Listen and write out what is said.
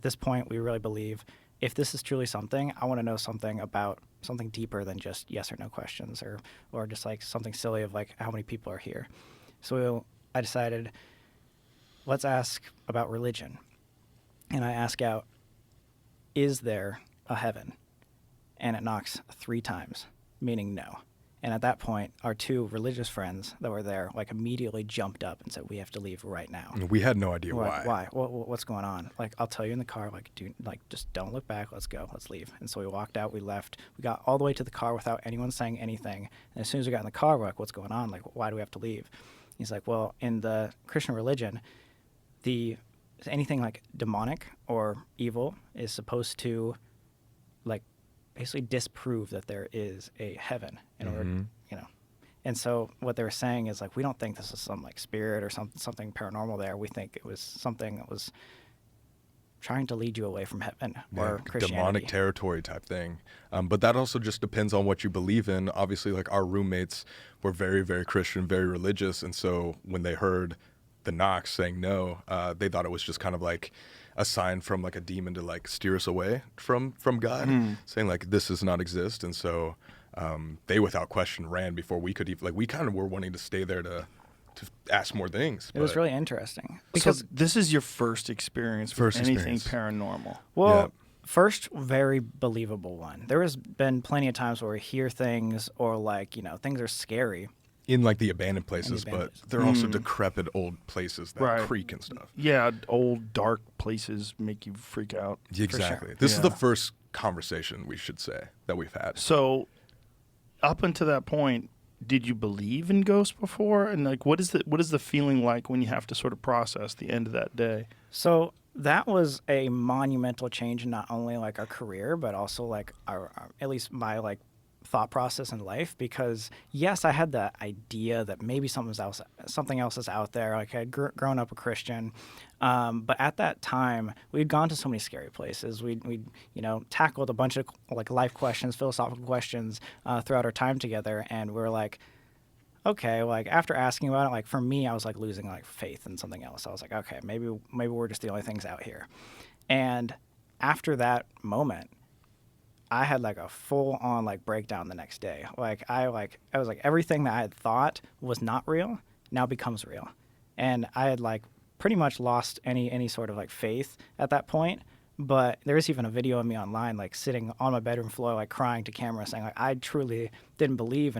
this point, we really believe if this is truly something, I want to know something about something deeper than just yes or no questions, or just like something silly of like how many people are here. So I decided, let's ask about religion. And I ask out, is there a heaven? And it knocks 3 times, meaning no. And at that point, our 2 religious friends that were there like immediately jumped up and said, "We have to leave right now." We had no idea We're why. like, why? What's going on? Like, I'll tell you in the car. Like, just don't look back. Let's go. Let's leave. And so we walked out. We left. We got all the way to the car without anyone saying anything. And as soon as we got in the car, we're like, "What's going on? Like, why do we have to leave?" He's like, "Well, in the Christian religion, the anything like demonic or evil is supposed to like basically disprove that there is a heaven in order, you know." And so what they were saying is like, we don't think this is some like spirit or something paranormal there. We think it was something that was trying to lead you away from heaven or Christianity. Demonic territory type thing. But that also just depends on what you believe in. Obviously, like our roommates were very, very Christian, very religious. And so when they heard the knock saying no, they thought it was just kind of like a sign from like a demon to like steer us away from God, saying like this does not exist. And so they without question ran before we could even, like we kind of were wanting to stay there to ask more things. It was really interesting Because so this is your first experience with anything paranormal. Well, yeah. First very believable one. There has been plenty of times where we hear things or like, you know, things are scary. In like the abandoned places, but they're also decrepit old places that creak and stuff. Yeah, old dark places make you freak out. Exactly. Sure. This is the first conversation, we should say, that we've had. So up until that point, did you believe in ghosts before? And like what is the feeling like when you have to sort of process the end of that day? So that was a monumental change in not only like our career, but also like our at least my like thought process in life, because yes, I had the idea that maybe something else is out there. Like I had grown up a Christian, but at that time we'd gone to so many scary places. We'd you know tackled a bunch of like life questions, philosophical questions throughout our time together, and we're like, okay, like after asking about it, like for me, I was like losing like faith in something else. I was like, okay, maybe we're just the only things out here. And after that moment, I had like a full on like breakdown the next day. Like I was like everything that I had thought was not real now becomes real. And I had like pretty much lost any sort of like faith at that point. But there is even a video of me online like sitting on my bedroom floor like crying to camera saying like I truly didn't believe